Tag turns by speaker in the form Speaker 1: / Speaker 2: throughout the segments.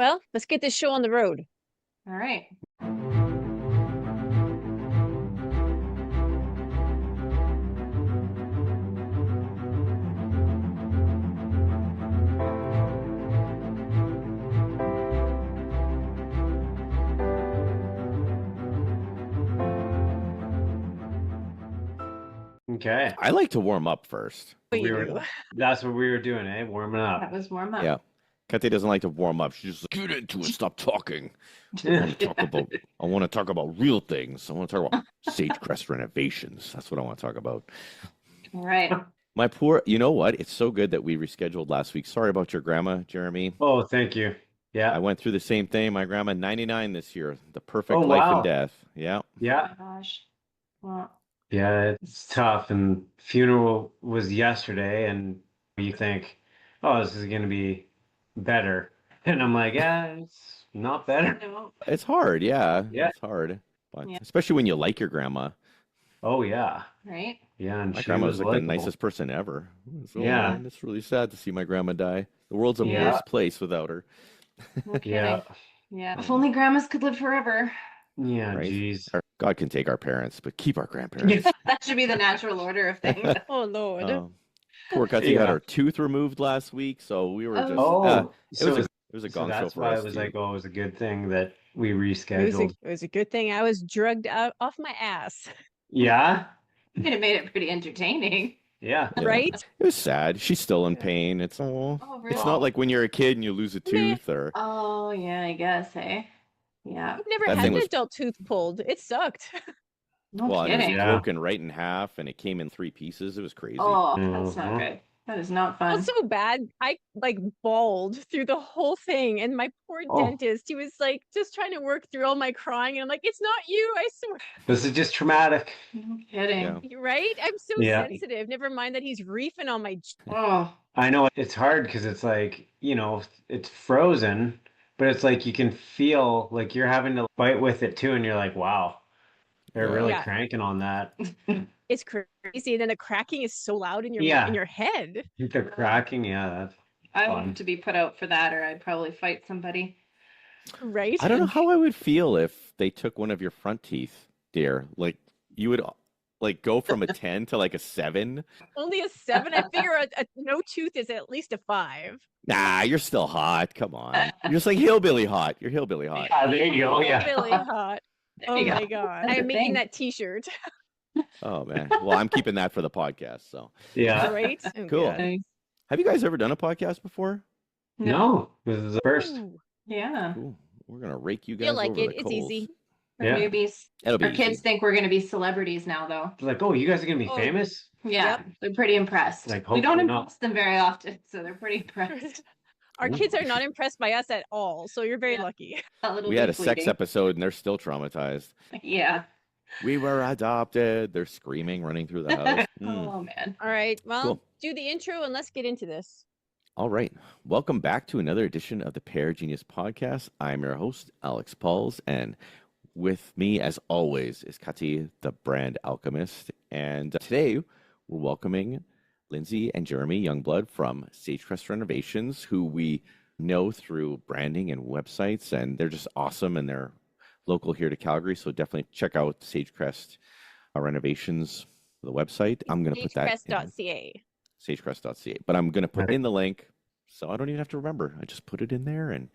Speaker 1: Well, let's get this show on the road.
Speaker 2: All right.
Speaker 3: Okay.
Speaker 4: I like to warm up first.
Speaker 3: That's what we were doing, eh? Warming
Speaker 2: That
Speaker 3: up.
Speaker 2: was warm up.
Speaker 4: Yeah. Kate doesn't like to warm up. She's just like, get into it. Stop talking. I want to talk about real things. I want to talk about Sagecrest renovations. That's what I want to talk about.
Speaker 2: All right.
Speaker 4: My poor, you know what? It's so good that we rescheduled last week. Sorry about your grandma, Jeremy.
Speaker 3: Oh, thank you. Yeah.
Speaker 4: I went through the same thing. My grandma, 99 this year. The perfect
Speaker 3: Oh,
Speaker 4: life
Speaker 3: wow.
Speaker 4: and death. Yeah.
Speaker 2: Oh
Speaker 3: Yeah.
Speaker 2: my gosh. Well,
Speaker 3: Yeah, it's tough. And funeral was yesterday, and you think, oh, this is going to be better. And I'm like, yeah, it's not better.
Speaker 2: no.
Speaker 4: It's hard. Yeah.
Speaker 3: Yeah.
Speaker 4: It's hard. But
Speaker 2: Yeah.
Speaker 4: especially when you like your grandma.
Speaker 3: Oh, yeah.
Speaker 2: Right.
Speaker 3: Yeah. And
Speaker 4: My
Speaker 3: she
Speaker 4: grandma
Speaker 3: was
Speaker 4: was like the
Speaker 3: likable.
Speaker 4: nicest person ever.
Speaker 3: Yeah.
Speaker 4: Man, it's really sad to see my grandma die. The world's a
Speaker 3: Yeah.
Speaker 4: worse place without her.
Speaker 2: No kidding.
Speaker 3: Yeah.
Speaker 2: Yeah. If only grandmas could live forever.
Speaker 3: Yeah,
Speaker 4: Right?
Speaker 3: geez.
Speaker 4: God can take our parents, but keep our grandparents.
Speaker 2: That should be the natural order of things.
Speaker 1: Oh, Lord.
Speaker 4: Poor Cutsy had
Speaker 3: Yeah.
Speaker 4: her tooth removed last week, so we were just
Speaker 3: Oh,
Speaker 4: it was a
Speaker 3: so
Speaker 4: gong show
Speaker 3: that's
Speaker 4: for
Speaker 3: why
Speaker 4: us.
Speaker 3: it was
Speaker 4: dude.
Speaker 3: like, oh, it was a good thing that we
Speaker 1: It
Speaker 3: rescheduled.
Speaker 1: was a good thing I was drugged out off my ass,
Speaker 3: Yeah.
Speaker 2: You could have made it pretty entertaining.
Speaker 3: Yeah.
Speaker 4: Yeah.
Speaker 1: right?
Speaker 4: It was sad. She's still in
Speaker 2: Yeah.
Speaker 4: pain. It's
Speaker 2: Oh,
Speaker 4: it's
Speaker 2: really?
Speaker 4: not like when you're a kid and you lose a tooth or
Speaker 2: Oh, yeah, I guess, hey? Yeah.
Speaker 1: I've never
Speaker 4: That
Speaker 1: had
Speaker 4: thing
Speaker 1: an
Speaker 4: was-
Speaker 1: adult tooth pulled. It sucked.
Speaker 2: No
Speaker 4: well, and it was
Speaker 2: kidding.
Speaker 3: Yeah.
Speaker 4: broken right in half and it came in 3 pieces. It was crazy.
Speaker 2: Oh, that's not
Speaker 3: Mhm.
Speaker 2: good. That is not
Speaker 1: It
Speaker 2: fun.
Speaker 1: was so bad. I like bawled through the whole thing, and my poor
Speaker 3: Oh.
Speaker 1: dentist, he was like just trying to work through all my crying, and I'm like, it's not you, I swear.
Speaker 3: This is just traumatic.
Speaker 2: No kidding.
Speaker 4: Yeah.
Speaker 1: You're right? I'm so
Speaker 3: Yeah.
Speaker 1: sensitive. Never mind that he's reefing on my.
Speaker 2: Oh,
Speaker 3: I know it's hard because it's like, it's frozen, but it's like you can feel like you're having to fight with it too, and you're like, wow, they're
Speaker 4: Yeah.
Speaker 3: really
Speaker 1: Yeah.
Speaker 3: cranking on that.
Speaker 1: It's crazy, and then the cracking is so loud in your
Speaker 3: Yeah.
Speaker 1: in your head.
Speaker 3: The cracking, yeah, that's
Speaker 2: I
Speaker 3: fun.
Speaker 2: want to be put out for that, or I'd probably fight somebody.
Speaker 1: Right?
Speaker 4: I don't know how I would feel if they took one of your front teeth, dear. Like you would like go from a 10 to like a 7.
Speaker 1: Only a 7. I figure a no tooth is at least a 5.
Speaker 4: Nah, you're still hot. Come on. You're just like hillbilly hot. You're hillbilly hot.
Speaker 3: Yeah, there you go. Yeah.
Speaker 1: Really hot.
Speaker 2: There
Speaker 1: Oh
Speaker 2: you go.
Speaker 1: my god.
Speaker 2: That's
Speaker 1: I'm
Speaker 2: a
Speaker 1: making
Speaker 2: thing.
Speaker 1: that t-shirt.
Speaker 4: Oh man. Well, I'm keeping that for the podcast. So,
Speaker 3: Yeah.
Speaker 1: Right? Oh,
Speaker 4: Cool.
Speaker 1: God.
Speaker 2: Nice.
Speaker 4: have you guys ever done a podcast before?
Speaker 3: No, this is the first.
Speaker 1: Ooh,
Speaker 2: Yeah.
Speaker 4: Cool. We're gonna rake you guys
Speaker 1: feel like
Speaker 4: over
Speaker 1: it.
Speaker 4: the
Speaker 1: It's
Speaker 4: coals.
Speaker 1: easy.
Speaker 2: Our
Speaker 3: Yeah.
Speaker 2: newbies.
Speaker 4: It'll be
Speaker 2: Our kids
Speaker 4: easy.
Speaker 2: think we're going to be celebrities now, though.
Speaker 3: It's like, oh, you guys are gonna be
Speaker 1: Oh.
Speaker 3: famous?
Speaker 2: Yeah.
Speaker 1: Yep.
Speaker 2: They're pretty impressed.
Speaker 3: Like,
Speaker 2: We don't
Speaker 3: hopefully not.
Speaker 2: impress them very often, so they're pretty impressed.
Speaker 1: Our
Speaker 4: Ooh.
Speaker 1: kids are not impressed by us at all, so you're very
Speaker 2: Yeah.
Speaker 1: lucky.
Speaker 2: That little
Speaker 4: We had a
Speaker 2: bit
Speaker 4: sex
Speaker 2: bleeding.
Speaker 4: episode and they're still traumatized.
Speaker 2: Yeah.
Speaker 4: We were adopted. They're screaming, running through the house.
Speaker 2: Oh, man.
Speaker 1: All right. Well,
Speaker 4: Cool.
Speaker 1: do the intro and let's get into this.
Speaker 4: All right. Welcome back to another edition of the Pear Genius Podcast. I'm your host, Alex Pauls, and with me, as always, is Kati, the brand alchemist. And today we're welcoming Lindsay and Jeremy Youngblood from Sagecrest Renovations, who we know through branding and websites, and they're just awesome, and they're local here to Calgary. So definitely check out Sagecrest Renovations, the website. I'm going to put that in
Speaker 1: Sagecrest.ca.
Speaker 4: sagecrest.ca, but I'm going to put
Speaker 3: Okay.
Speaker 4: in the link so I don't even have to remember. I just put it in there and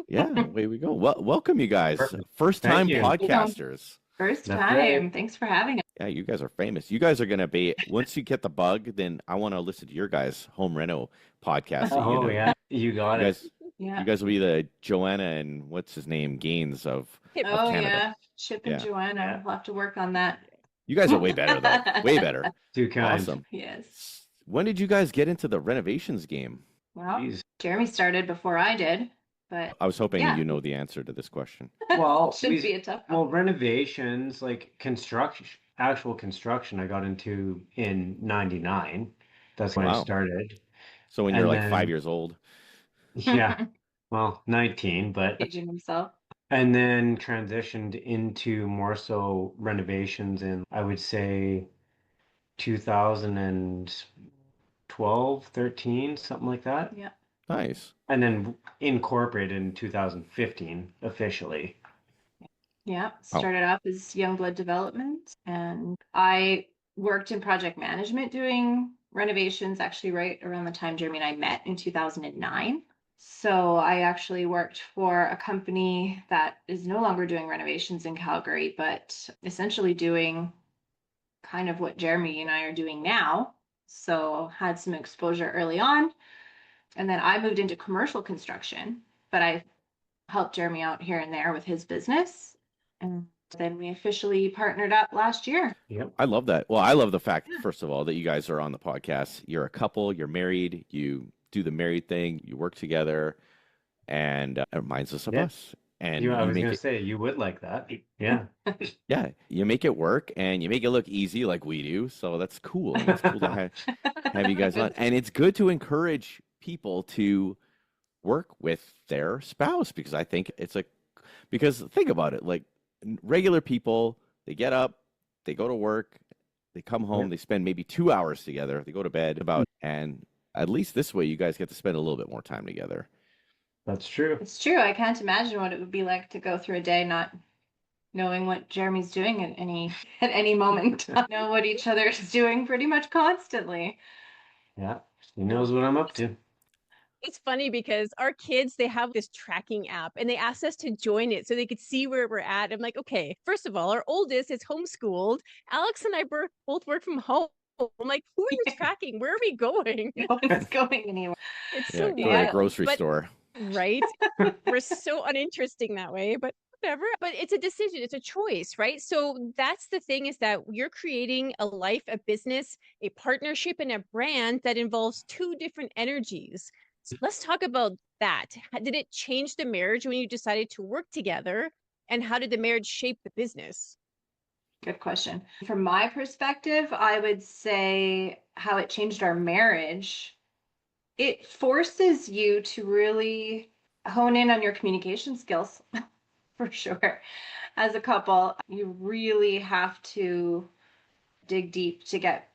Speaker 4: yeah, away we go. Well, welcome you guys.
Speaker 3: Perfect.
Speaker 4: First time
Speaker 3: Thank you.
Speaker 4: podcasters.
Speaker 2: First
Speaker 3: That's
Speaker 2: time.
Speaker 3: right.
Speaker 2: Thanks for having us.
Speaker 4: Yeah, you guys are famous. You guys are going to be, once you get the bug, then I want to listen to your guys' home reno podcast. that you
Speaker 3: Oh
Speaker 4: know.
Speaker 3: yeah, you got
Speaker 4: You
Speaker 3: it.
Speaker 4: guys,
Speaker 2: Yeah.
Speaker 4: you guys will be the Joanna and what's his name, Gaines of
Speaker 1: Hip-
Speaker 2: Oh,
Speaker 4: Canada.
Speaker 2: yeah. Chip and
Speaker 4: Yeah.
Speaker 2: Joanna. We'll have to work on that.
Speaker 4: you guys are way better though. Way better.
Speaker 3: Too kind.
Speaker 4: Awesome.
Speaker 2: Yes.
Speaker 4: When did you guys get into the renovations game?
Speaker 2: Well,
Speaker 3: Jeez.
Speaker 2: Jeremy started before I did, but
Speaker 4: I was hoping
Speaker 2: Yeah.
Speaker 4: you know the answer to this question.
Speaker 3: Well,
Speaker 2: shouldn't be a tough one.
Speaker 3: well, renovations, like construction, actual construction, I got into in '99. That's when I
Speaker 4: Wow.
Speaker 3: started.
Speaker 4: So when you're
Speaker 3: And
Speaker 4: like
Speaker 3: then-
Speaker 4: 5 years old.
Speaker 3: Yeah, well, 19, but
Speaker 2: Aging himself.
Speaker 3: and then transitioned into more so renovations in, I would say, 2012, 13, something like that.
Speaker 2: Yeah.
Speaker 4: Nice.
Speaker 3: and then incorporated in 2015 officially.
Speaker 2: Yeah,
Speaker 4: Oh.
Speaker 2: started off as Youngblood Development, and I worked in project management doing renovations actually right around the time Jeremy and I met in 2009. So I actually worked for a company that is no longer doing renovations in Calgary, but essentially doing kind of what Jeremy and I are doing now. So had some exposure early on. And then I moved into commercial construction, but I helped Jeremy out here and there with his business. And then we officially partnered up last year.
Speaker 3: Yep.
Speaker 4: I love that. Well, I love the fact,
Speaker 2: Yeah.
Speaker 4: first of all, that you guys are on the podcast. You're a couple, you're married, you do the married thing, you work together, and it reminds us of
Speaker 3: Yeah.
Speaker 4: us. And
Speaker 3: I
Speaker 4: you
Speaker 3: was
Speaker 4: make
Speaker 3: gonna
Speaker 4: it,
Speaker 3: say you would like that. Yeah.
Speaker 4: yeah, you make it work and you make it look easy like we do. So that's cool. And it's cool to have you guys on. And it's good to encourage people to work with their spouse because I think it's because think about it, like regular people, they get up, they go to work, they come home,
Speaker 3: Yep.
Speaker 4: they spend maybe 2 hours together, they go to bed and at least this way you guys get to spend a little bit more time together.
Speaker 3: That's true.
Speaker 2: It's true. I can't imagine what it would be like to go through a day not knowing what Jeremy's doing at any moment. Know what each other is doing pretty much constantly.
Speaker 3: Yeah. He knows what I'm up to.
Speaker 1: It's funny because our kids, they have this tracking app and they asked us to join it so they could see where we're at. I'm like, okay, first of all, our oldest is homeschooled. Alex and I both work from home. I'm like, who are you tracking? Where are we going?
Speaker 2: No one's going anywhere.
Speaker 1: It's
Speaker 4: Yeah,
Speaker 1: so
Speaker 4: go to the
Speaker 1: wild,
Speaker 4: grocery
Speaker 1: but-
Speaker 4: store.
Speaker 1: right? We're so uninteresting that way, but whatever. But it's a decision, it's a choice, right? So that's the thing, is that you're creating a life, a business, a partnership, and a brand that involves two different energies. So let's talk about that. Did it change the marriage when you decided to work together? And how did the marriage shape the business?
Speaker 2: Good question. From my perspective, I would say how it changed our marriage. It forces you to really hone in on your communication skills, for sure. As a couple, you really have to dig deep to get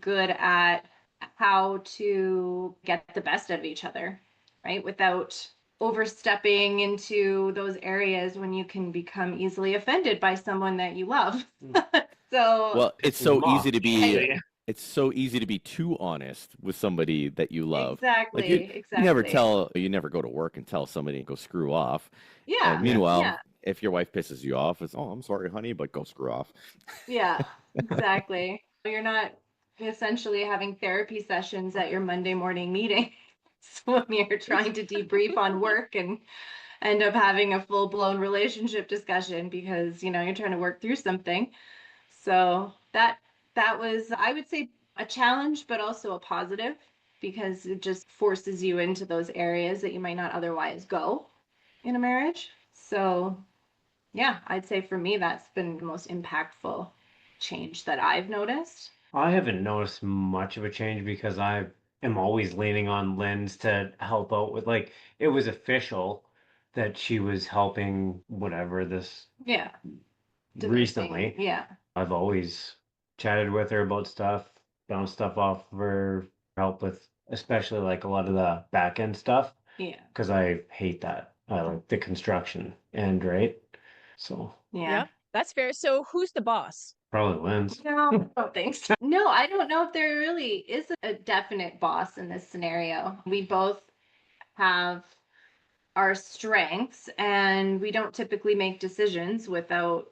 Speaker 2: good at how to get the best out of each other, right? Without overstepping into those areas when you can become easily offended by someone that you love. So
Speaker 4: Well, it's so
Speaker 3: Mom.
Speaker 4: easy to be
Speaker 3: Yeah.
Speaker 4: it's so easy to be too honest with somebody that you love.
Speaker 2: exactly,
Speaker 4: You never go to work and tell somebody go screw off.
Speaker 2: Yeah.
Speaker 4: And meanwhile,
Speaker 2: Yeah.
Speaker 4: if your wife pisses you off, it's, oh, I'm sorry, honey, but go screw off.
Speaker 2: Yeah, exactly. You're not essentially having therapy sessions at your Monday morning meeting. When you're trying to debrief on work and end up having a full-blown relationship discussion because, you're trying to work through something. So that was, I would say, a challenge, but also a positive because it just forces you into those areas that you might not otherwise go in a marriage. So yeah, I'd say for me, that's been the most impactful change that I've noticed.
Speaker 3: I haven't noticed much of a change because I am always leaning on Lynn's to help out with, like, it was official that she was helping whatever this
Speaker 2: Yeah.
Speaker 3: recently.
Speaker 2: Yeah.
Speaker 3: I've always chatted with her about stuff, bounced stuff off of her, help with especially like a lot of the back end stuff
Speaker 2: Yeah.
Speaker 3: because I hate that. I like the construction end, right? So
Speaker 2: Yeah.
Speaker 1: That's fair. So who's the boss?
Speaker 3: probably Lynn's.
Speaker 2: No, I don't think so. No, I don't know if there really is a definite boss in this scenario. We both have our strengths and we don't typically make decisions without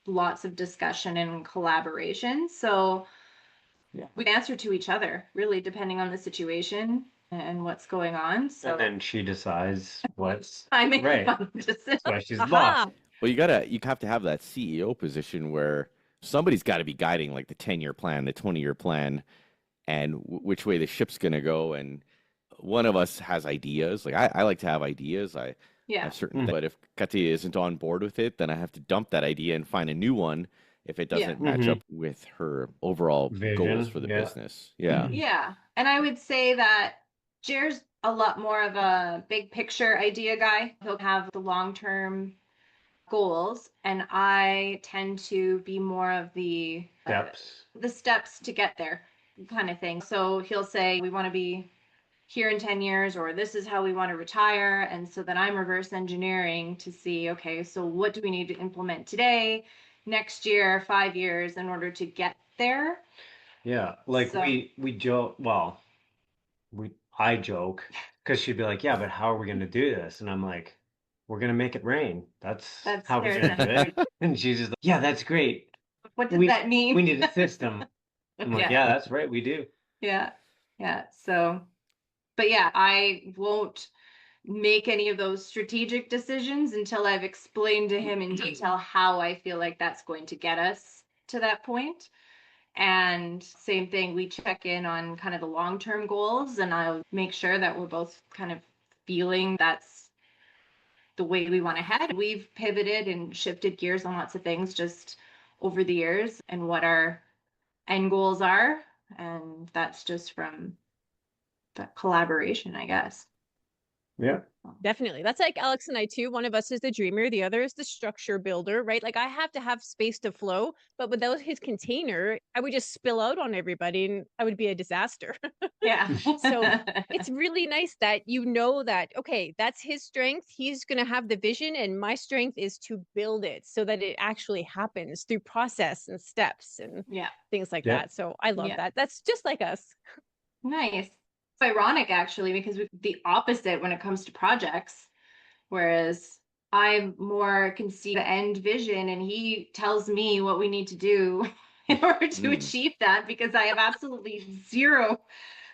Speaker 2: lots of discussion and collaboration. So
Speaker 3: Yeah.
Speaker 2: we answer to each other, really, depending on the situation and what's going on. So
Speaker 3: And then she decides what's
Speaker 2: I make
Speaker 3: right.
Speaker 2: fun decisions.
Speaker 3: That's why she's the boss.
Speaker 1: Aha.
Speaker 4: Well, you have to have that CEO position where somebody's got to be guiding like the 10-year plan, the 20-year plan, and which way the ship's going to go. And one of us has ideas. Like I like to have ideas. I
Speaker 2: Yeah.
Speaker 4: have certain
Speaker 3: Mhm.
Speaker 4: but if Katia isn't on board with it, then I have to dump that idea and find a new one if it doesn't match
Speaker 3: Mhm.
Speaker 4: up with her overall goals
Speaker 3: Vision,
Speaker 4: for the
Speaker 3: yeah.
Speaker 4: business. Yeah.
Speaker 2: Yeah. And I would say that Jer's a lot more of a big picture idea guy. He'll have the long-term goals, and I tend to be more of
Speaker 3: Steps.
Speaker 2: the steps to get there kind of thing. So he'll say, we want to be here in 10 years, or this is how we want to retire. And so then I'm reverse engineering to see, okay, so what do we need to implement today, next year, 5 years in order to get there?
Speaker 3: Yeah, like
Speaker 2: So-
Speaker 3: we joke. Well, I joke because she'd be like, "Yeah, but how are we going to do this?" And I'm like, "We're going to make it rain. That's how we're
Speaker 2: very
Speaker 3: going to do it."
Speaker 2: simple.
Speaker 3: And she's just like, "Yeah, that's great.
Speaker 2: What does that mean?
Speaker 3: We need a system." I'm like,
Speaker 2: Yeah.
Speaker 3: "Yeah, that's right. We do."
Speaker 2: Yeah. So, but yeah, I won't make any of those strategic decisions until I've explained to him in detail how I feel like that's going to get us to that point. And same thing, we check in on kind of the long-term goals, and I'll make sure that we're both kind of feeling that's the way we want to head. We've pivoted and shifted gears on lots of things just over the years and what our end goals are. And that's just from that collaboration, I guess.
Speaker 3: Yeah.
Speaker 1: Definitely. That's like Alex and I too. One of us is the dreamer, the other is the structure builder, right? Like I have to have space to flow, but without his container, I would just spill out on everybody and I would be a disaster.
Speaker 2: Yeah.
Speaker 1: So it's really nice that you know that, okay, that's his strength. He's going to have the vision, and my strength is to build it so that it actually happens through process and steps and
Speaker 2: Yeah.
Speaker 1: things like
Speaker 3: Yeah.
Speaker 1: that. So I love
Speaker 2: Yeah.
Speaker 1: that. That's just like us.
Speaker 2: Nice. It's ironic actually, because we're the opposite when it comes to projects. Whereas I more can see the end vision and he tells me what we need to do in order to achieve that, because I have absolutely zero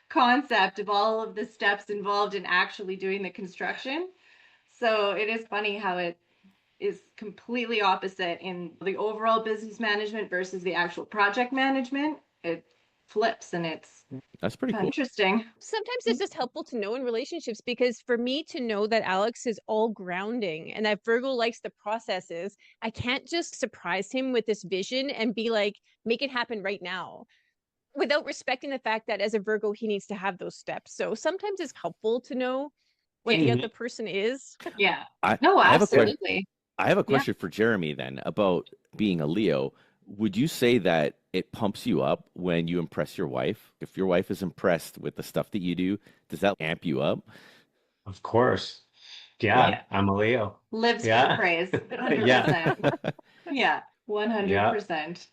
Speaker 2: concept of all of the steps involved in actually doing the construction. So it is funny how it is completely opposite in the overall business management versus the actual project management. It flips, and it's
Speaker 4: That's pretty cool.
Speaker 2: interesting.
Speaker 1: Sometimes it's just helpful to know in relationships, because for me to know that Alex is all grounding and that Virgo likes the processes, I can't just surprise him with this vision and be like, make it happen right now, without respecting the fact that as a Virgo, he needs to have those steps. So sometimes it's helpful to know what the
Speaker 2: Yeah.
Speaker 1: other person is.
Speaker 2: Yeah.
Speaker 4: I,
Speaker 2: No,
Speaker 4: I have a question.
Speaker 2: absolutely.
Speaker 4: I have a question for Jeremy then about being a Leo. Would you say that it pumps you up when you impress your wife? If your wife is impressed with the stuff that you do, does that amp you up?
Speaker 3: Of course. Yeah,
Speaker 2: Yeah.
Speaker 3: I'm a Leo.
Speaker 2: Lives
Speaker 3: Yeah.
Speaker 2: for praise.
Speaker 3: Yeah.
Speaker 2: 100%. Yeah. 100%.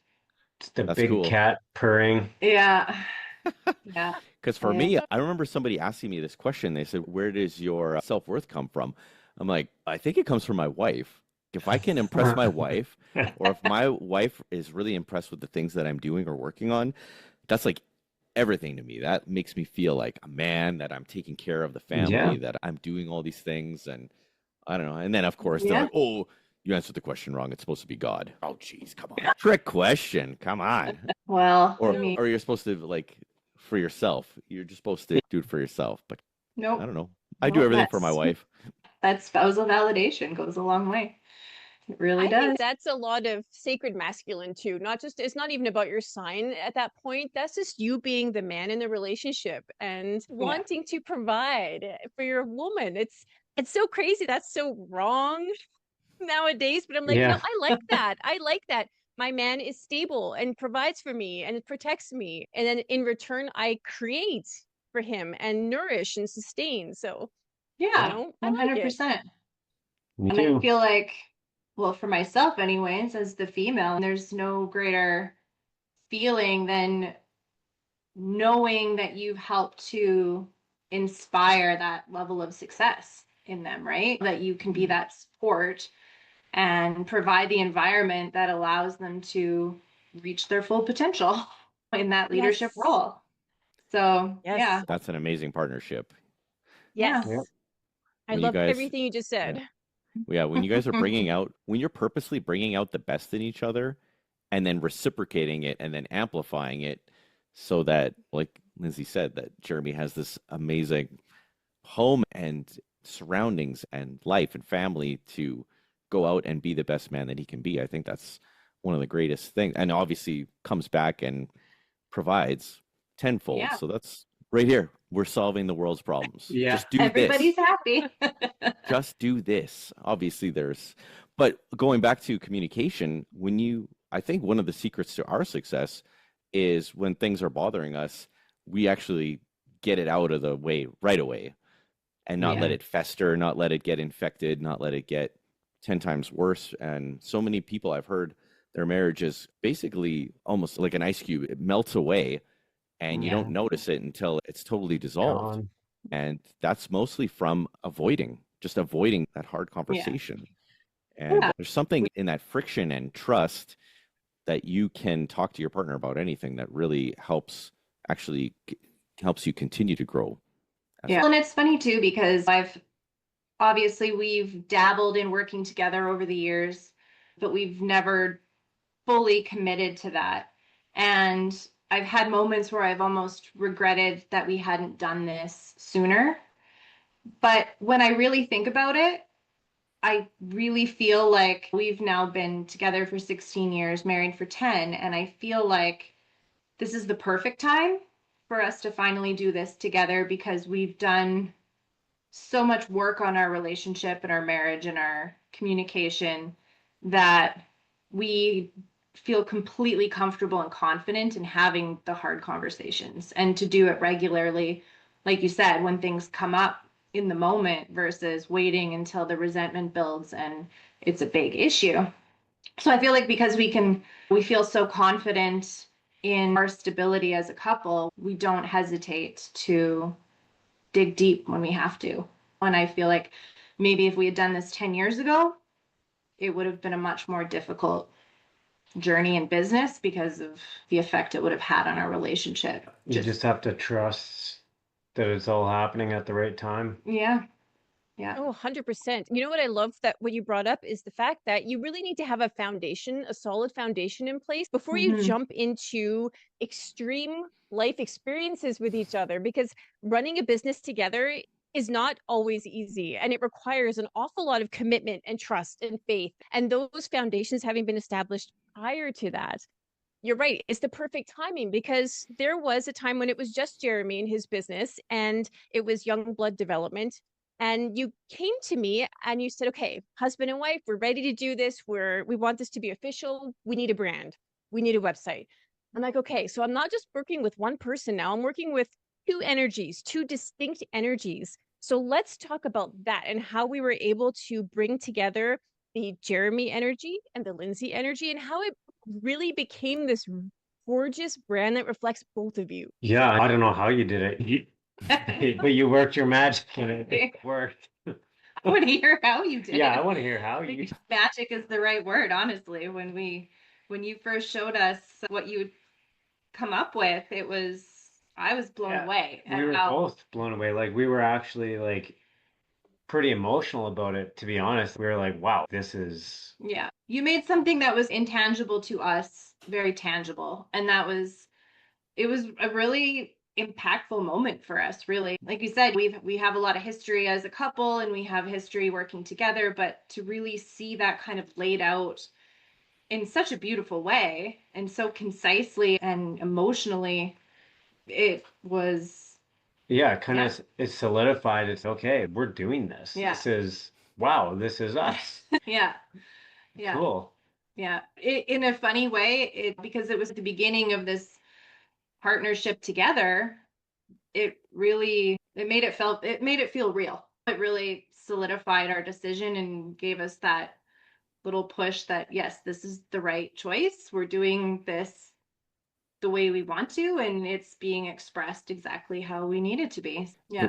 Speaker 3: It's the
Speaker 4: That's
Speaker 3: big
Speaker 4: cool.
Speaker 3: cat purring.
Speaker 2: Yeah. Yeah.
Speaker 4: Because for
Speaker 2: Yeah.
Speaker 4: me, I remember somebody asking me this question. They said, "Where does your self-worth come from?" I'm like, I think it comes from my wife. If I can impress my wife, or if my wife is really impressed with the things that I'm doing or working on, that's like everything to me. That makes me feel like a man, that I'm taking care of the family,
Speaker 3: Yeah.
Speaker 4: that I'm doing all these things. And I don't know. And then, of course, they're
Speaker 2: Yeah.
Speaker 4: like, "Oh, you answered the question wrong. It's supposed to be God." Oh, geez, come on. Trick question. Come on.
Speaker 2: Well,
Speaker 4: Or,
Speaker 2: I mean,
Speaker 4: or you're supposed to, like, for yourself. You're just supposed to do it for yourself. But I
Speaker 2: nope.
Speaker 4: don't know. I do
Speaker 2: Well,
Speaker 4: everything for my
Speaker 2: that's-
Speaker 4: wife.
Speaker 2: That spousal validation goes a long way. It really
Speaker 1: I
Speaker 2: does.
Speaker 1: think that's a lot of sacred masculine too. Not just, it's not even about your sign at that point. That's just you being the man in the relationship and wanting to provide for your woman. It's so crazy. That's so wrong nowadays. But I'm like,
Speaker 3: Yeah.
Speaker 1: no, I like that. I like that. My man is stable and provides for me and protects me. And then in return, I create for him and nourish and sustain. So,
Speaker 2: Yeah,
Speaker 1: you know, I like it.
Speaker 2: 100%.
Speaker 3: Me
Speaker 2: And I
Speaker 3: too.
Speaker 2: feel like, well, for myself anyways, as the female, there's no greater feeling than knowing that you've helped to inspire that level of success in them, right? That you can be that support and provide the environment that allows them to reach their full potential in that leadership
Speaker 1: Yes.
Speaker 2: role. So,
Speaker 1: Yes.
Speaker 2: yeah.
Speaker 4: That's an amazing partnership.
Speaker 1: Yes.
Speaker 3: Yeah.
Speaker 1: I
Speaker 4: When you
Speaker 1: love
Speaker 4: guys-
Speaker 1: everything you just said.
Speaker 4: Yeah, when you guys are when you're purposely bringing out the best in each other and then reciprocating it and then amplifying it so that, like Lindsay said, that Jeremy has this amazing home and surroundings and life and family to go out and be the best man that he can be. I think that's one of the greatest things. And obviously comes back and provides tenfold.
Speaker 2: Yeah.
Speaker 4: So that's right here. We're solving the world's problems.
Speaker 3: Yeah.
Speaker 4: Just do
Speaker 2: Everybody's
Speaker 4: this.
Speaker 2: happy.
Speaker 4: Just do this. Obviously but going back to communication, I think one of the secrets to our success is when things are bothering us, we actually get it out of the way right away and not let it fester, not let it get infected, not let it get 10 times worse. And so many people I've heard their marriage is basically almost like an ice cube. It melts away and you don't notice it until it's totally dissolved.
Speaker 3: Gone.
Speaker 4: And that's mostly from just avoiding that hard conversation. And there's something in that friction and trust that you can talk to your partner about anything that really helps you continue to grow.
Speaker 2: Yeah. And it's funny too, because we've dabbled in working together over the years, but we've never fully committed to that. And I've had moments where I've almost regretted that we hadn't done this sooner. But when I really think about it, I really feel like we've now been together for 16 years, married for 10, and I feel like this is the perfect time for us to finally do this together, because we've done so much work on our relationship and our marriage and our communication that we feel completely comfortable and confident in having the hard conversations, and to do it regularly, like you said, when things come up in the moment versus waiting until the resentment builds and it's a big issue. So I feel like because we feel so confident in our stability as a couple, we don't hesitate to dig deep when we have to. And I feel like maybe if we had done this 10 years ago, it would have been a much more difficult journey in business because of the effect it would have had on our relationship.
Speaker 3: You just have to trust that it's all happening at the right time.
Speaker 2: Yeah.
Speaker 1: Oh, 100%. You know what I love that what you brought up is the fact that you really need to have a foundation, a solid foundation in place before you jump into extreme life experiences with each other, because running a business together is not always easy, and it requires an awful lot of commitment and trust and faith. And those foundations having been established prior to that, you're right, it's the perfect timing, because there was a time when it was just Jeremy and his business, and it was Youngblood development. And you came to me and you said, okay, husband and wife, we're ready to do this. We want this to be official. We need a brand. We need a website. I'm like, okay, so I'm not just working with one person now. I'm working with two distinct energies. So let's talk about that and how we were able to bring together the Jeremy energy and the Lindsay energy, and how it really became this gorgeous brand that reflects both of you.
Speaker 3: Yeah, I don't know how you did it. But you worked your magic and it worked.
Speaker 2: I want to hear how you did it.
Speaker 3: Yeah, I want to hear how you.
Speaker 2: Magic is the right word, honestly. When you first showed us what you would come up with, I was blown away.
Speaker 3: We were both blown away. Like, we were actually like pretty emotional about it, to be honest. We were like, wow, this is.
Speaker 2: Yeah. You made something that was intangible to us very tangible. And it was a really impactful moment for us, really. Like you said, we have a lot of history as a couple, and we have history working together, but to really see that kind of laid out in such a beautiful way and so concisely and emotionally, it was
Speaker 3: it solidified. It's okay, we're doing this. This is us.
Speaker 2: Yeah.
Speaker 3: Cool.
Speaker 2: Yeah. In a funny way, because it was the beginning of this partnership together, it made it feel real. It really solidified our decision and gave us that little push that, yes, this is the right choice. We're doing this the way we want to, and it's being expressed exactly how we need it to be. Yeah.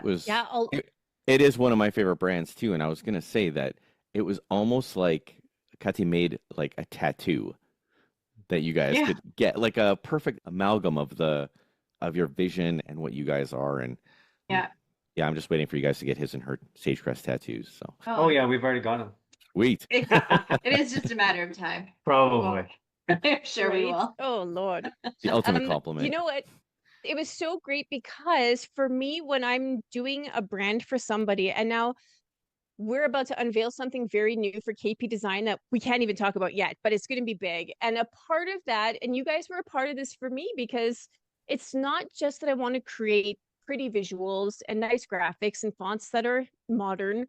Speaker 4: It is one of my favorite brands too. And I was going to say that it was almost like Kati made like a tattoo that you guys could get, like a perfect amalgam of your vision and what you guys are. And I'm just waiting for you guys to get his and her Sagecrest tattoos. So
Speaker 3: yeah, we've already got them.
Speaker 4: Sweet.
Speaker 2: It is just a matter of time.
Speaker 3: Probably.
Speaker 2: I'm sure we will.
Speaker 1: Oh Lord.
Speaker 4: The ultimate compliment.
Speaker 1: You know what? It was so great, because for me, when I'm doing a brand for somebody, and now we're about to unveil something very new for KP Design that we can't even talk about yet, but it's going to be big. And a part of that, and you guys were a part of this for me, because it's not just that I want to create pretty visuals and nice graphics and fonts that are modern.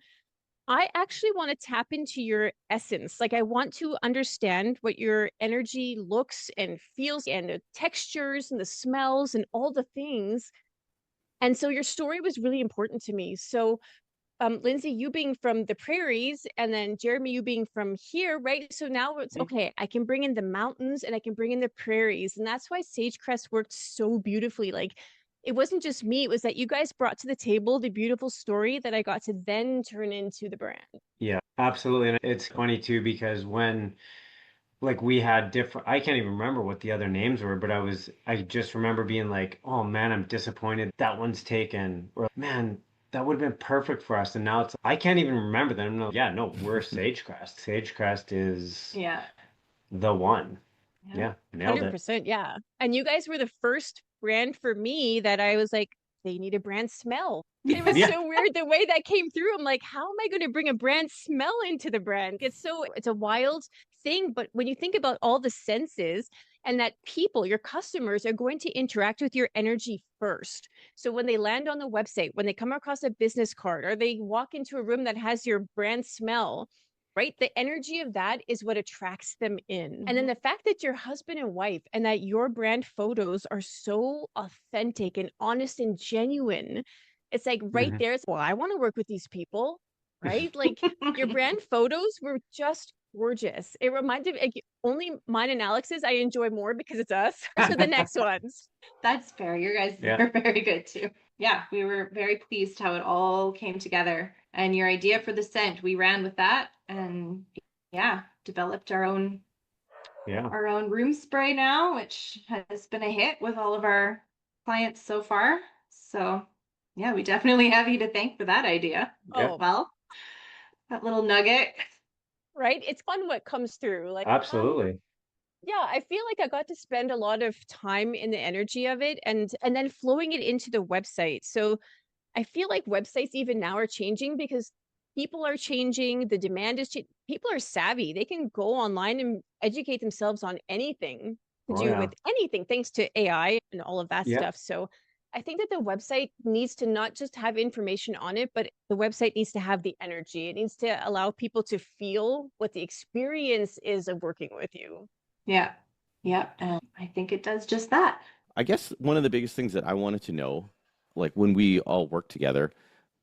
Speaker 1: I actually want to tap into your essence. Like, I want to understand what your energy looks and feels, and the textures and the smells and all the things. And so your story was really important to me. So Lindsay, you being from the prairies, and then Jeremy, you being from here, right? So now it's okay, I can bring in the mountains and I can bring in the prairies. And that's why Sagecrest worked so beautifully. Like, it wasn't just me, it was that you guys brought to the table the beautiful story that I got to then turn into the brand.
Speaker 3: Yeah, absolutely. And it's funny too, because when like we had different, I can't even remember what the other names were, but I just remember being like, oh man, I'm disappointed that one's taken. Or man, that would have been perfect for us. And now I can't even remember them. No, yeah, no, we're Sagecrest. Sagecrest is
Speaker 2: Yeah.
Speaker 3: the one.
Speaker 2: Yeah.
Speaker 3: Yeah, nailed it.
Speaker 1: 100%. Yeah. And you guys were the first brand for me that I was like, they need a brand smell. It was
Speaker 3: Yeah.
Speaker 1: so weird the way that came through. I'm like, how am I going to bring a brand smell into the brand? It's a wild thing. But when you think about all the senses and that people, your customers, are going to interact with your energy first. So when they land on the website, when they come across a business card, or they walk into a room that has your brand smell, right? The energy of that is what attracts them in. And then the fact that you're husband and wife and that your brand photos are so authentic and honest and genuine, it's like right there. Well, I want to work with these people, right? Like your brand photos were just gorgeous. It reminded me, like, only mine and Alex's I enjoy more because it's us. So the next ones.
Speaker 2: That's fair. Your guys are very good too. Yeah, we were very pleased how it all came together. And your idea for the scent, we ran with that and yeah, developed our own room spray now, which has been a hit with all of our clients so far. So yeah, we definitely have you to thank for that idea.
Speaker 1: Oh,
Speaker 2: well, that little nugget.
Speaker 1: Right? It's fun what comes through. Like,
Speaker 3: Absolutely.
Speaker 1: yeah, I feel like I got to spend a lot of time in the energy of it and then flowing it into the website. So I feel like websites even now are changing because people are changing, the demand is people are savvy. They can go online and educate themselves on anything to do with anything thanks to AI and all of that stuff. So I think that the website needs to not just have information on it, but the website needs to have the energy. It needs to allow people to feel what the experience is of working with you.
Speaker 2: Yeah. Yeah. And I think it does just that.
Speaker 4: I guess one of the biggest things that I wanted to know, like when we all worked together,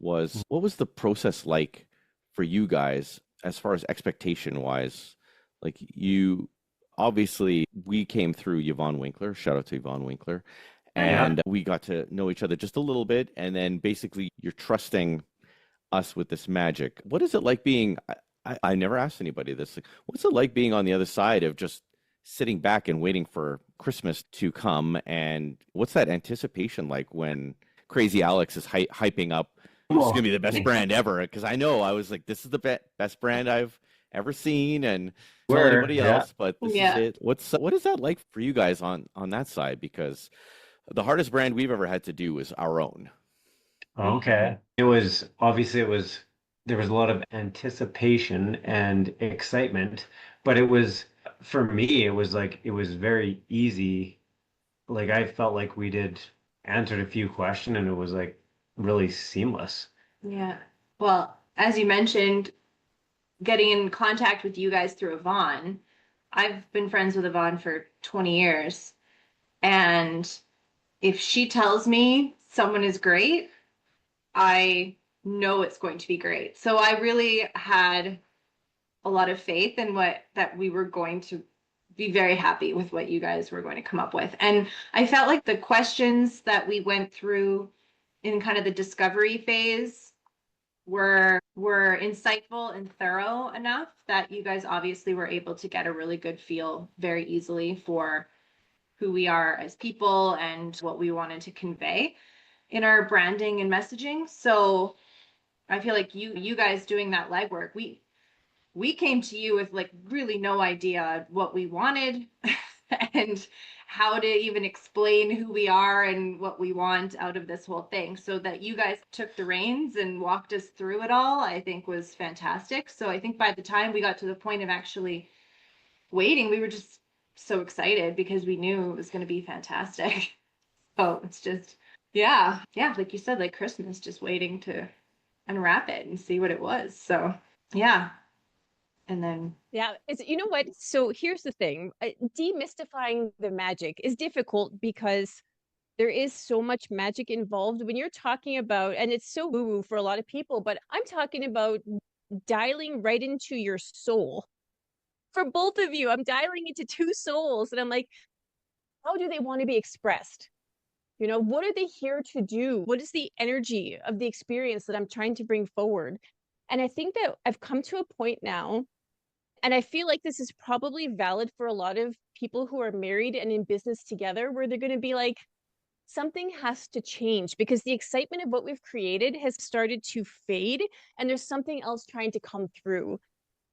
Speaker 4: was what was the process like for you guys as far as expectation wise? Like you, obviously, we came through Yvonne Winkler, shout out to Yvonne Winkler, and we got to know each other just a little bit. And then basically you're trusting us with this magic. What is it like being, I never asked anybody this, like, what's it like being on the other side of just sitting back and waiting for Christmas to come? And what's that anticipation like when Crazy Alex is hyping up, this is going to be the best brand ever? Because I know I was like, this is the best brand I've ever seen, and tell anybody else, but this is it. What is that like for you guys on that side? Because the hardest brand we've ever had to do is our own.
Speaker 3: Okay. There was a lot of anticipation and excitement, but for me, it was very easy. Like I felt like answered a few questions and it was like really seamless.
Speaker 2: Yeah. Well, as you mentioned, getting in contact with you guys through Yvonne, I've been friends with Yvonne for 20 years. And if she tells me someone is great, I know it's going to be great. So I really had a lot of faith in that we were going to be very happy with what you guys were going to come up with. And I felt like the questions that we went through in kind of the discovery phase were insightful and thorough enough that you guys obviously were able to get a really good feel very easily for who we are as people and what we wanted to convey in our branding and messaging. So I feel like you guys doing that legwork, we came to you with like really no idea what we wanted and how to even explain who we are and what we want out of this whole thing. So that you guys took the reins and walked us through it all, I think was fantastic. So I think by the time we got to the point of actually waiting, we were just so excited because we knew it was going to be fantastic. So it's just, yeah, like you said, like Christmas, just waiting to unwrap it and see what it was. So yeah. And then
Speaker 1: you know what? So here's the thing. Demystifying the magic is difficult because There is so much magic involved when you're talking about, and it's so woo-woo for a lot of people, but I'm talking about dialing right into your soul. For both of you, I'm dialing into two souls, and I'm like, how do they want to be expressed? What are they here to do? What is the energy of the experience that I'm trying to bring forward? And I think that I've come to a point now, and I feel like this is probably valid for a lot of people who are married and in business together, where they're going to be like, something has to change because the excitement of what we've created has started to fade, and there's something else trying to come through.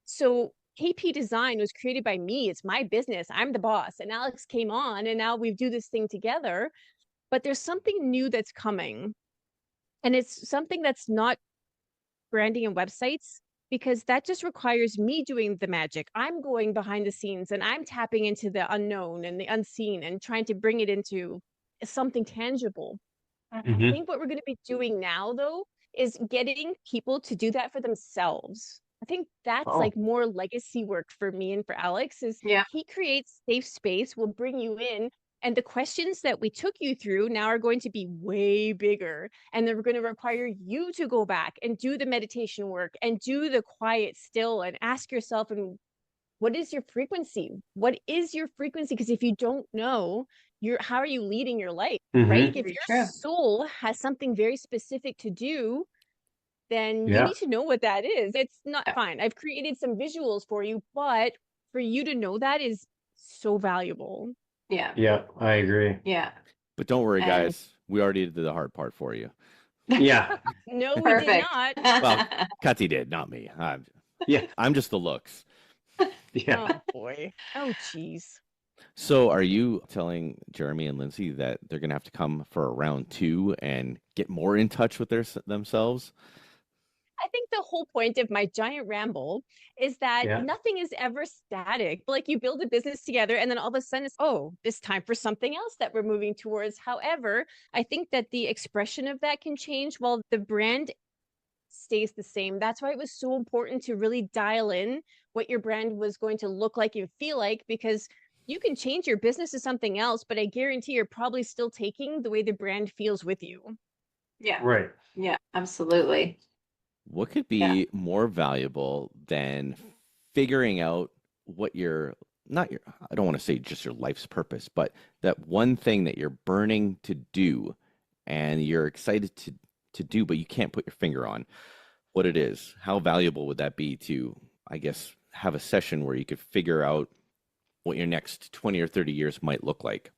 Speaker 1: So KP Design was created by me. It's my business. I'm the boss. And Alex came on, and now we do this thing together. But there's something new that's coming. And it's something that's not branding and websites, because that just requires me doing the magic. I'm going behind the scenes and I'm tapping into the unknown and the unseen and trying to bring it into something tangible. I think what we're going to be doing now, though, is getting people to do that for themselves. I think that's like more legacy work for me and for Alex. Is he creates safe space, will bring you in, and the questions that we took you through now are going to be way bigger, and they're going to require you to go back and do the meditation work and do the quiet still and ask yourself, and what is your frequency? What is your frequency? Because if you don't know, how are you leading your life, right? If your soul has something very specific to do, then you need to know what that is. It's not fine. I've created some visuals for you, but for you to know that is so valuable.
Speaker 3: Yeah, I agree.
Speaker 2: Yeah.
Speaker 4: But don't worry, guys. We already did the hard part for you.
Speaker 3: Yeah.
Speaker 1: No, we did not.
Speaker 4: Well, Kati did, not me. I'm just the looks.
Speaker 3: Yeah.
Speaker 1: Oh, boy. Oh, geez.
Speaker 4: So are you telling Jeremy and Lindsay that they're going to have to come for a round 2 and get more in touch with themselves?
Speaker 1: I think the whole point of my giant ramble is that nothing is ever static. Like, you build a business together and then all of a sudden it's time for something else that we're moving towards. However, I think that the expression of that can change while the brand stays the same. That's why it was so important to really dial in what your brand was going to look like and feel like, because you can change your business to something else, but I guarantee you're probably still taking the way the brand feels with you.
Speaker 2: Yeah.
Speaker 3: Right.
Speaker 2: Yeah, absolutely.
Speaker 4: What could be more valuable than figuring out what I don't want to say just your life's purpose, but that one thing that you're burning to do and you're excited to do, but you can't put your finger on what it is? How valuable would that be to, I guess, have a session where you could figure out what your next 20 or 30 years might look like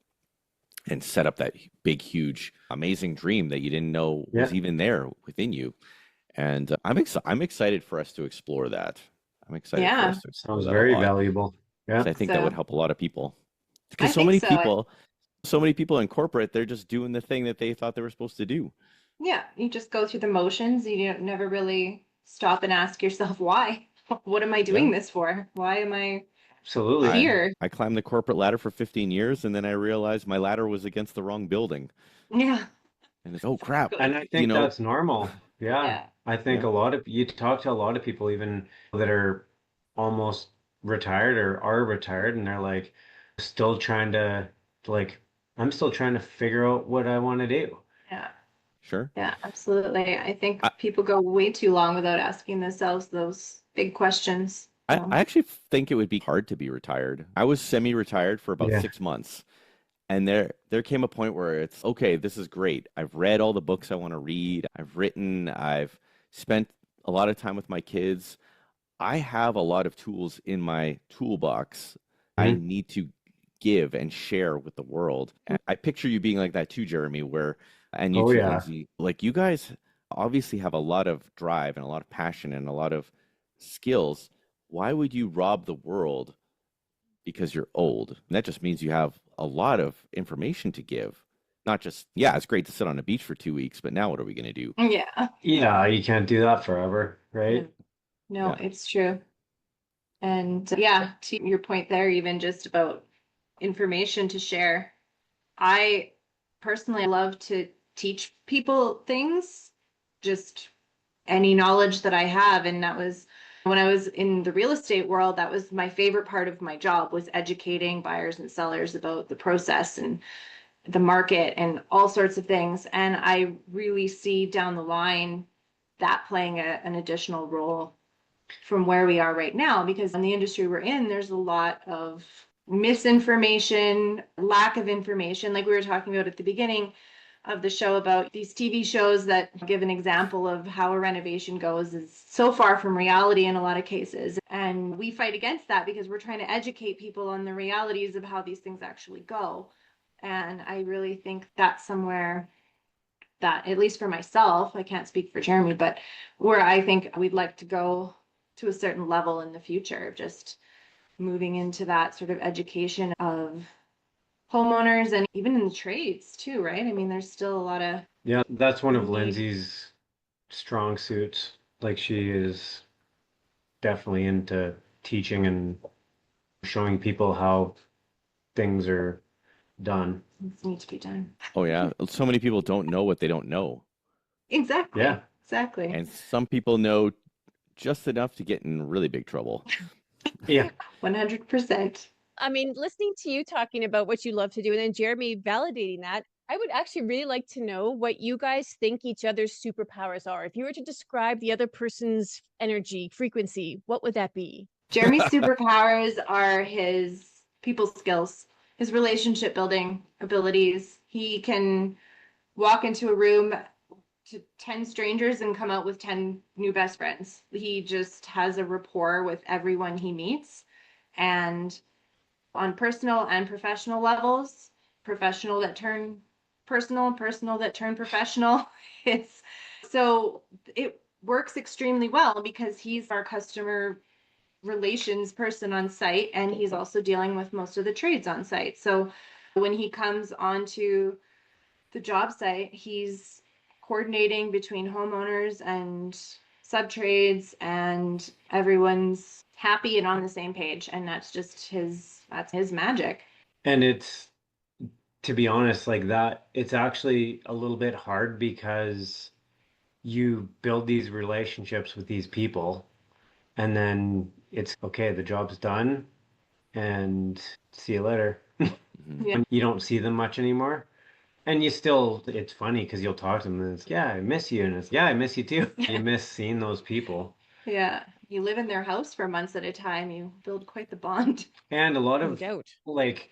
Speaker 4: and set up that big, huge, amazing dream that you didn't know was even there within you? And I'm excited for us to explore that. I'm excited for us to explore
Speaker 3: Sounds
Speaker 4: that
Speaker 3: very
Speaker 4: a lot.
Speaker 3: valuable. Yeah.
Speaker 4: I think that would help a lot of people. Because
Speaker 2: I
Speaker 4: so
Speaker 2: think
Speaker 4: many
Speaker 2: so.
Speaker 4: so many people in corporate, they're just doing the thing that they thought they were supposed to do.
Speaker 2: Yeah, you just go through the motions. You don't never really stop and ask yourself, why? What am I doing this for? Why am I
Speaker 3: Absolutely.
Speaker 2: here?
Speaker 4: I climbed the corporate ladder for 15 years, and then I realized my ladder was against the wrong building.
Speaker 2: Yeah.
Speaker 4: And it's, oh crap.
Speaker 3: And I think that's normal. Yeah. I think you talk to a lot of people even that are almost retired or are retired, and they're like still trying to I'm still trying to figure out what I want to do.
Speaker 2: Yeah.
Speaker 4: Sure.
Speaker 2: Yeah, absolutely. I think people go way too long without asking themselves those big questions.
Speaker 4: I actually think it would be hard to be retired. I was semi-retired for about 6 months. And there came a point where it's, okay, this is great. I've read all the books I want to read. I've written. I've spent a lot of time with my kids. I have a lot of tools in my toolbox I need to give and share with the world. And I picture you being like that too, Jeremy, and you too, Lindsay. Like, you guys obviously have a lot of drive and a lot of passion and a lot of skills. Why would you rob the world because you're old? And that just means you have a lot of information to give. Not just, it's great to sit on a beach for 2 weeks, but now what are we going to do?
Speaker 2: Yeah.
Speaker 3: Yeah, you can't do that forever, right?
Speaker 2: No, it's true. And to your point there, even just about information to share, I personally love to teach people things, just any knowledge that I have. And that was when I was in the real estate world, that was my favorite part of my job, was educating buyers and sellers about the process. And the market and all sorts of things. And I really see down the line that playing an additional role from where we are right now, because in the industry we're in, there's a lot of misinformation, lack of information, like we were talking about at the beginning of the show about these TV shows that give an example of how a renovation goes is so far from reality in a lot of cases. And we fight against that because we're trying to educate people on the realities of how these things actually go. And I really think that's somewhere that, at least for myself, I can't speak for Jeremy, but where I think we'd like to go to a certain level in the future, just moving into that sort of education of homeowners and even in the trades too, right? I mean, there's still a lot of
Speaker 3: Yeah, that's one of
Speaker 2: need.
Speaker 3: Lindsay's strong suits. Like she is definitely into teaching and showing people how things are done.
Speaker 2: Things need to be done.
Speaker 4: Oh yeah, so many people don't know what they don't know,
Speaker 2: Exactly.
Speaker 3: Yeah.
Speaker 2: Exactly.
Speaker 4: and some people know just enough to get in really big trouble.
Speaker 3: Yeah.
Speaker 2: 100%.
Speaker 1: I mean, listening to you talking about what you love to do and then Jeremy validating that, I would actually really like to know what you guys think each other's superpowers are. If you were to describe the other person's energy, frequency, what would that be?
Speaker 2: Jeremy's superpowers are his people skills, his relationship building abilities. He can walk into a room to 10 strangers and come out with 10 new best friends. He just has a rapport with everyone he meets. And on personal and professional levels, professional that turn personal, personal that turn professional. It's so it works extremely well because he's our customer relations person on site, and he's also dealing with most of the trades on site. So when he comes onto the job site, he's coordinating between homeowners and sub trades, and everyone's happy and on the same page. And that's his magic.
Speaker 3: And it's, to be honest, like that, it's actually a little bit hard because you build these relationships with these people and then it's okay, the job's done and see you later.
Speaker 4: Mhm.
Speaker 2: Yeah.
Speaker 3: You don't see them much anymore. And you still, it's funny because you'll talk to them and it's, yeah, I miss you. And it's, yeah, I miss you too. You miss seeing those people.
Speaker 2: Yeah. You live in their house for months at a time. You build quite the bond.
Speaker 3: And a lot
Speaker 1: No
Speaker 3: of,
Speaker 1: doubt.
Speaker 3: like,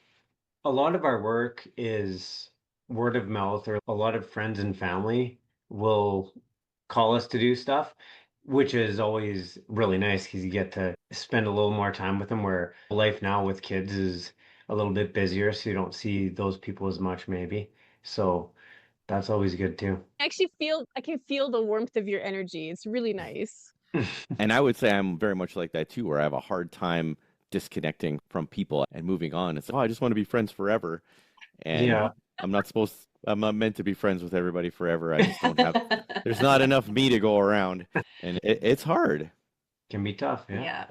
Speaker 3: a lot of our work is word of mouth, or a lot of friends and family will call us to do stuff, which is always really nice because you get to spend a little more time with them, where life now with kids is a little bit busier, so you don't see those people as much maybe. So that's always good too.
Speaker 1: I can feel the warmth of your energy. It's really nice.
Speaker 4: And I would say I'm very much like that too, where I have a hard time disconnecting from people and moving on. It's, oh, I just want to be friends forever. And
Speaker 3: Yeah.
Speaker 4: I'm not meant to be friends with everybody forever. I just don't have, there's not enough me to go around. And it's hard.
Speaker 3: Can be tough, yeah.
Speaker 2: Yeah.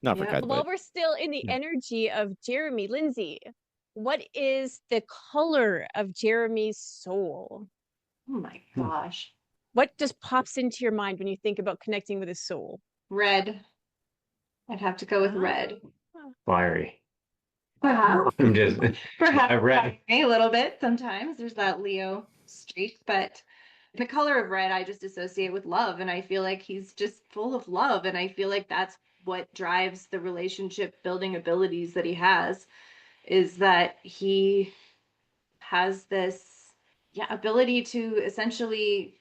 Speaker 4: Not for
Speaker 2: Yeah.
Speaker 4: Kat,
Speaker 1: While
Speaker 4: but
Speaker 1: we're still in the
Speaker 3: Yeah.
Speaker 1: energy of Jeremy, Lindsay, what is the color of Jeremy's soul?
Speaker 2: Oh my gosh.
Speaker 1: What just pops into your mind when you think about connecting with his soul?
Speaker 2: Red. I'd have to go with red.
Speaker 3: Fiery.
Speaker 2: Perhaps.
Speaker 3: I'm just,
Speaker 2: Perhaps
Speaker 3: I read.
Speaker 2: a little bit sometimes. There's that Leo streak, but the color of red I just associate with love, and I feel like he's just full of love, and I feel like that's what drives the relationship building abilities that he has, is that he has this ability to essentially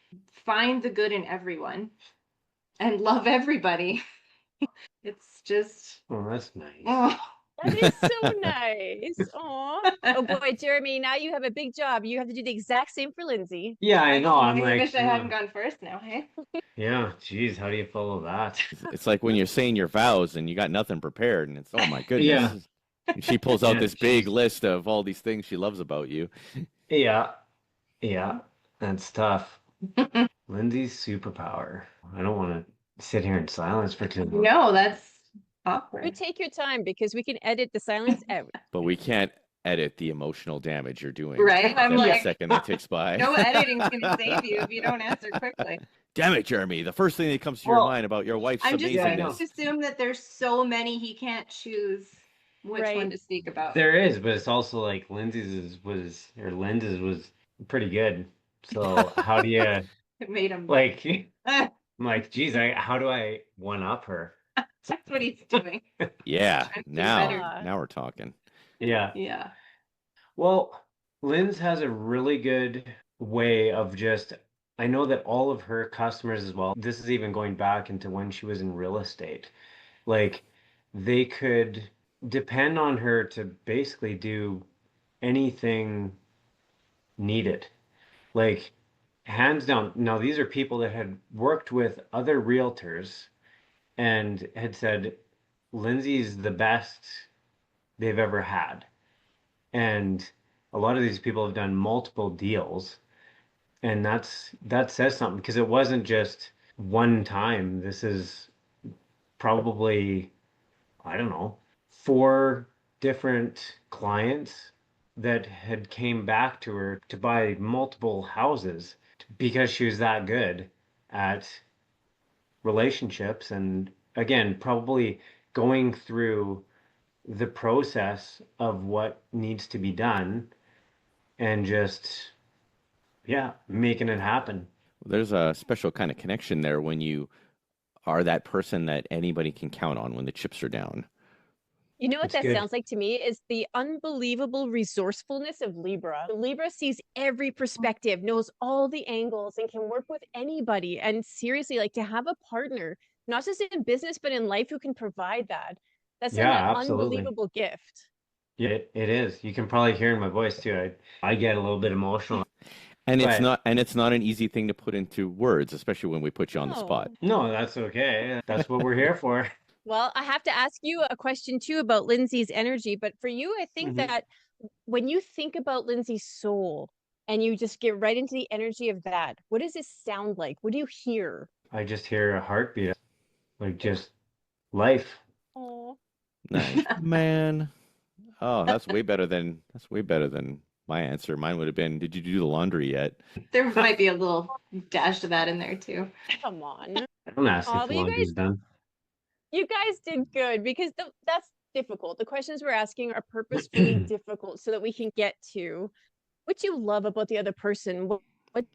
Speaker 2: find the good in everyone and love everybody. It's just
Speaker 3: Oh, that's nice.
Speaker 2: oh.
Speaker 1: That is so nice. Aw. Oh boy, Jeremy, now you have a big job. You have to do the exact same for Lindsay.
Speaker 3: Yeah, I know. I'm
Speaker 2: I
Speaker 3: like,
Speaker 2: wish I hadn't gone first now, hey?
Speaker 3: yeah, geez, how do you follow that?
Speaker 4: it's like when you're saying your vows and you got nothing prepared, and it's, oh my goodness.
Speaker 3: Yeah.
Speaker 4: And she pulls out
Speaker 3: Yeah,
Speaker 4: this big
Speaker 3: geez.
Speaker 4: list of all these things she loves about you.
Speaker 3: Yeah, yeah, that's tough. Lindsay's superpower. I don't want to sit here in silence for too long.
Speaker 2: No, that's
Speaker 1: You
Speaker 2: awkward.
Speaker 1: take your time because we can edit the silence out.
Speaker 4: But we can't edit the emotional damage you're doing.
Speaker 2: Right?
Speaker 4: with
Speaker 2: I'm
Speaker 4: every
Speaker 2: like,
Speaker 4: second that ticks by.
Speaker 2: no editing's gonna save you if you don't answer quickly.
Speaker 4: Damn it, Jeremy. The first thing that comes to your
Speaker 3: Well,
Speaker 4: mind about your wife's
Speaker 2: I'm just
Speaker 3: Yeah, I know.
Speaker 4: amazingness.
Speaker 2: going to assume that there's so many he can't choose which
Speaker 1: Right.
Speaker 2: one to speak about.
Speaker 3: There is, but it's also like Lindsay's was pretty good. So how do you
Speaker 2: It made him.
Speaker 3: like? I'm like, geez, how do I one up her?
Speaker 2: That's what he's doing.
Speaker 4: Yeah,
Speaker 2: Trying to do
Speaker 4: now
Speaker 2: better.
Speaker 4: now we're talking.
Speaker 3: Yeah.
Speaker 2: Yeah.
Speaker 3: Well, Lynn's has a really good way of just, I know that all of her customers as well, this is even going back into when she was in real estate, like they could depend on her to basically do anything needed. Like, hands down. Now, these are people that had worked with other realtors and had said, Lindsay's the best they've ever had. And a lot of these people have done multiple deals. And that says something because it wasn't just one time. This is probably, I don't know, four different clients that had came back to her to buy multiple houses because she was that good at relationships and again, probably going through the process of what needs to be done and just yeah, making it happen.
Speaker 4: There's a special kind of connection there when you are that person that anybody can count on when the chips are down.
Speaker 1: You know what
Speaker 3: It's
Speaker 1: that
Speaker 3: good.
Speaker 1: sounds like to me is the unbelievable resourcefulness of Libra. Libra sees every perspective, knows all the angles, and can work with anybody. And seriously, like to have a partner, not just in business, but in life who can provide that. That's an
Speaker 3: Yeah, absolutely.
Speaker 1: unbelievable gift.
Speaker 3: Yeah, it is. You can probably hear in my voice too. I get a little bit emotional,
Speaker 4: And
Speaker 3: but
Speaker 4: it's not an easy thing to put into words, especially when we put you on the spot.
Speaker 1: No.
Speaker 3: no, that's okay. That's what we're here for.
Speaker 1: Well, I have to ask you a question too about Lindsay's energy. But for you, I think
Speaker 3: Mhm.
Speaker 1: that when you think about Lindsay's soul and you just get right into the energy of that, what does it sound like? What do you hear?
Speaker 3: I just hear a heartbeat, like just life.
Speaker 1: Oh,
Speaker 4: Nice. Man. Oh, that's way better than my answer. Mine would have been, did you do the laundry yet?
Speaker 2: There might be a little dash of that in there too.
Speaker 1: come on.
Speaker 3: Don't ask
Speaker 1: Oh,
Speaker 3: if the
Speaker 1: but
Speaker 3: laundry's done.
Speaker 1: you guys did good because that's difficult. The questions we're asking are purposefully difficult so that we can get to what you love about the other person, what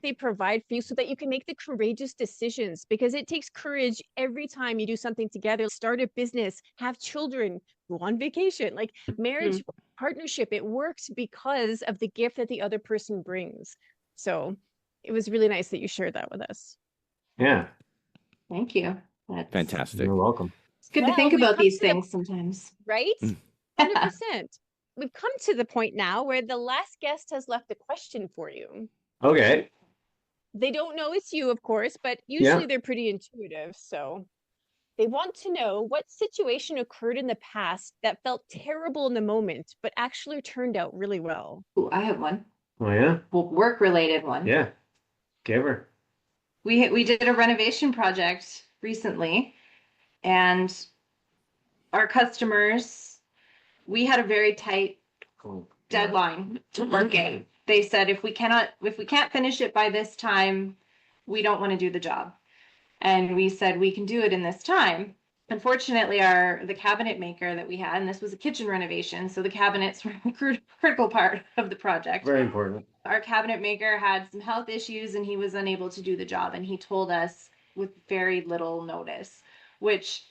Speaker 1: they provide for you so that you can make the courageous decisions because it takes courage every time you do something together, start a business, have children, go on vacation. Like marriage, partnership, it works because of the gift that the other person brings. So it was really nice that you shared that with us.
Speaker 3: Yeah,
Speaker 2: Thank you. That's
Speaker 4: Fantastic.
Speaker 3: you're welcome.
Speaker 2: It's good to
Speaker 1: Well,
Speaker 2: think
Speaker 1: we've
Speaker 2: about
Speaker 1: come
Speaker 2: these
Speaker 1: to the
Speaker 2: things sometimes.
Speaker 1: right?
Speaker 4: Mm.
Speaker 1: 100%. We've come to the point now where the last guest has left a question for you.
Speaker 3: Okay.
Speaker 1: They don't know it's you, of course, but usually
Speaker 3: Yeah.
Speaker 1: they're pretty intuitive. So they want to know what situation occurred in the past that felt terrible in the moment, but actually turned out really well.
Speaker 2: Ooh, I have one.
Speaker 3: Oh yeah.
Speaker 2: Well, work-related one.
Speaker 3: Yeah. Give her.
Speaker 2: We did a renovation project recently, and our customers, we had a very tight
Speaker 3: Cool.
Speaker 2: deadline to work in. They said if we can't finish it by this time, we don't want to do the job. And we said we can do it in this time. Unfortunately, the cabinet maker that we had, and this was a kitchen renovation, so the cabinets were a critical part of the project.
Speaker 3: Very important.
Speaker 2: Our cabinet maker had some health issues and he was unable to do the job, and he told us with very little notice, which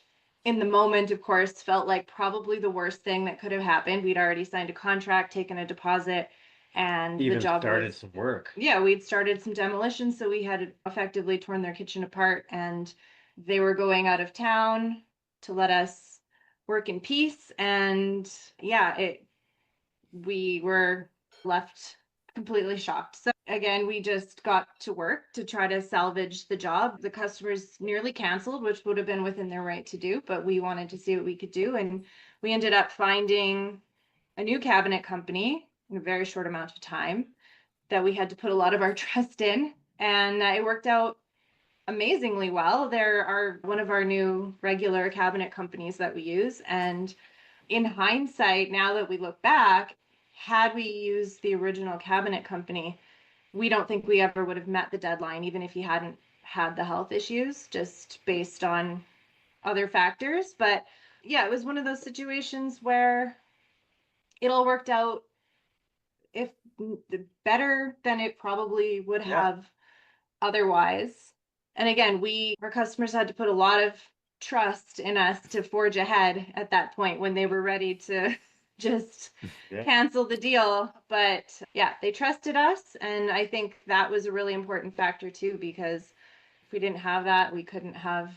Speaker 2: in the moment, of course, felt like probably the worst thing that could have happened. We'd already signed a contract, taken a deposit, and
Speaker 3: Even
Speaker 2: the job
Speaker 3: started some work.
Speaker 2: yeah, we'd started some demolition, so we had effectively torn their kitchen apart, and they were going out of town to let us work in peace. And yeah, we were left completely shocked. So again, we just got to work to try to salvage the job. The customers nearly canceled, which would have been within their right to do, but we wanted to see what we could do. And we ended up finding a new cabinet company in a very short amount of time that we had to put a lot of our trust in. And it worked out amazingly well. They're one of our new regular cabinet companies that we use. And in hindsight, now that we look back, had we used the original cabinet company, we don't think we ever would have met the deadline, even if he hadn't had the health issues, just based on other factors. But yeah, it was one of those situations where it all worked out if better than it probably would have otherwise. And again, our customers had to put a lot of trust in us to forge ahead at that point when they were ready to just cancel the deal. But yeah, they trusted us. And I think that was a really important factor too, because if we didn't have that, we couldn't have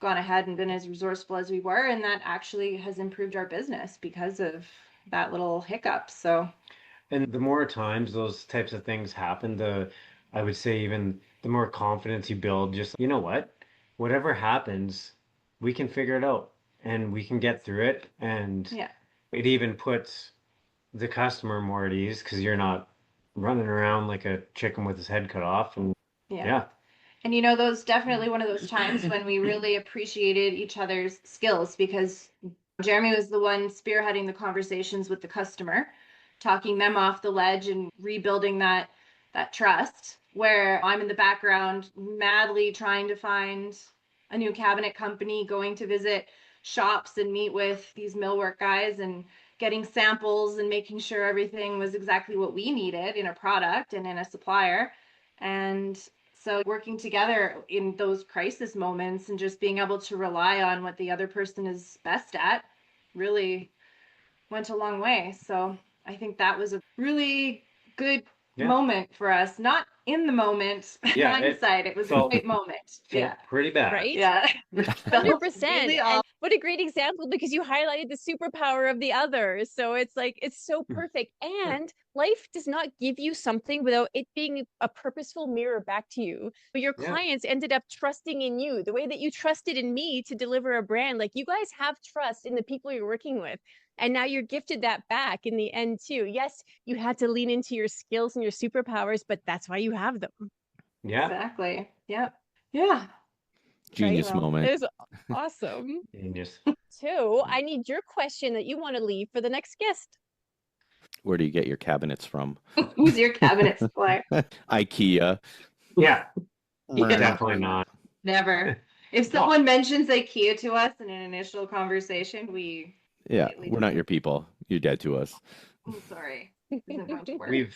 Speaker 2: gone ahead and been as resourceful as we were. And that actually has improved our business because of that little hiccup. So,
Speaker 3: and the more times those types of things happen, I would say even the more confidence you build, just, you know what, whatever happens, we can figure it out and we can get through it. And it even puts the customer more at ease because you're not running around like a chicken with his head cut off. And
Speaker 2: and you know, those definitely one of those times when we really appreciated each other's skills, because Jeremy was the one spearheading the conversations with the customer, talking them off the ledge and rebuilding that trust, where I'm in the background madly trying to find a new cabinet company, going to visit shops and meet with these millwork guys and getting samples and making sure everything was exactly what we needed in a product and in a supplier. And so working together in those crisis moments and just being able to rely on what the other person is best at really went a long way. So I think that was a really good moment for us. Not in the moment, hindsight, it was a great moment.
Speaker 3: Pretty bad.
Speaker 1: Right?
Speaker 2: Yeah.
Speaker 1: 100%.
Speaker 2: Really
Speaker 1: And what a great example, because you highlighted the superpower of the other. So it's like, it's so perfect. And life does not give you something without it being a purposeful mirror back to you. But your clients ended up trusting in you the way that you trusted in me to deliver a brand. Like, you guys have trust in the people you're working with. And now you're gifted that back in the end too. Yes, you had to lean into your skills and your superpowers, but that's why you have them.
Speaker 3: Yeah.
Speaker 2: Exactly. Yep. Yeah.
Speaker 4: Genius moment.
Speaker 1: It was awesome.
Speaker 3: Genius.
Speaker 1: So I need your question that you want to leave for the next guest.
Speaker 4: Where do you get your cabinets from?
Speaker 2: Who's your cabinet supplier?
Speaker 4: IKEA.
Speaker 3: Yeah. Definitely not.
Speaker 2: Never. If someone mentions IKEA to us in an initial conversation, we're
Speaker 4: not your people. You're dead to us.
Speaker 2: I'm sorry. Isn't going to work.
Speaker 3: We've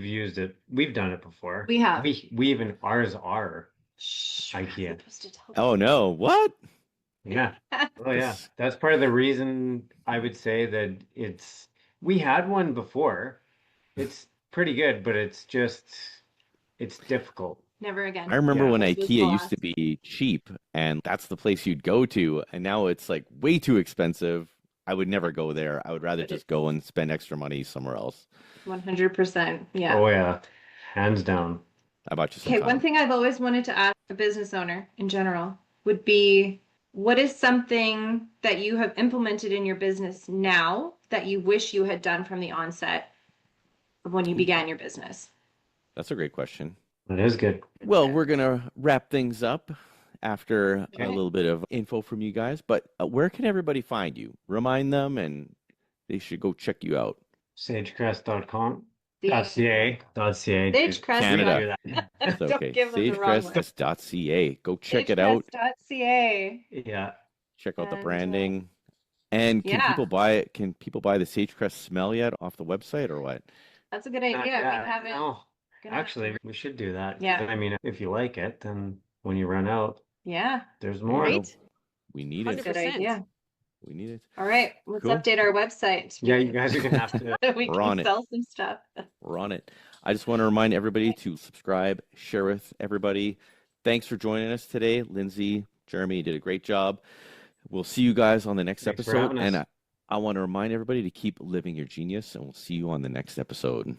Speaker 3: used it. We've done it before.
Speaker 2: We have.
Speaker 3: We even ours are IKEA.
Speaker 4: Oh no! What?
Speaker 3: Yeah. Oh yeah. That's part of the reason I would say that we had one before. It's pretty good, but it's difficult.
Speaker 2: Never again.
Speaker 4: I remember when IKEA used to be cheap, and that's the place you'd go to, and now it's like way too expensive. I would never go there. I would rather just go and spend extra money somewhere else.
Speaker 2: 100%. Yeah.
Speaker 3: Oh yeah. Hands down.
Speaker 4: How about you?
Speaker 2: Okay, one thing I've always wanted to ask a business owner in general would be, what is something that you have implemented in your business now that you wish you had done from the onset of when you began your business?
Speaker 4: That's a great question.
Speaker 3: That is good.
Speaker 4: Well, we're going to wrap things up after a little bit of info from you guys, but where can everybody find you? Remind them, and they should go check you out.
Speaker 3: Sagecrest.com. .ca.
Speaker 2: Sagecrest.
Speaker 4: Canada.
Speaker 2: It's okay.
Speaker 4: Sagecrest.ca. Go check it out.
Speaker 2: Sagecrest.ca.
Speaker 3: Yeah.
Speaker 4: Check out the branding. And can people buy it? Can people buy the Sagecrest smell yet off the website, or what?
Speaker 2: That's a good idea. We haven't.
Speaker 3: No. Actually, we should do that.
Speaker 2: Yeah.
Speaker 3: I mean, if you like it, then when you run out, there's more.
Speaker 1: Right?
Speaker 4: We need it.
Speaker 1: 100%.
Speaker 2: Good idea.
Speaker 4: We need it.
Speaker 2: All right, let's
Speaker 4: Cool.
Speaker 2: update our website.
Speaker 3: Yeah, you guys are gonna have to.
Speaker 2: We
Speaker 4: We're
Speaker 2: can
Speaker 4: on it.
Speaker 2: sell some stuff.
Speaker 4: We're on it. I just want to remind everybody to subscribe, share with everybody. Thanks for joining us today. Lindsay, Jeremy, you did a great job. We'll see you guys on the next
Speaker 3: Thanks for
Speaker 4: episode.
Speaker 3: having us.
Speaker 4: And I want to remind everybody to keep living your genius, and we'll see you on the next episode.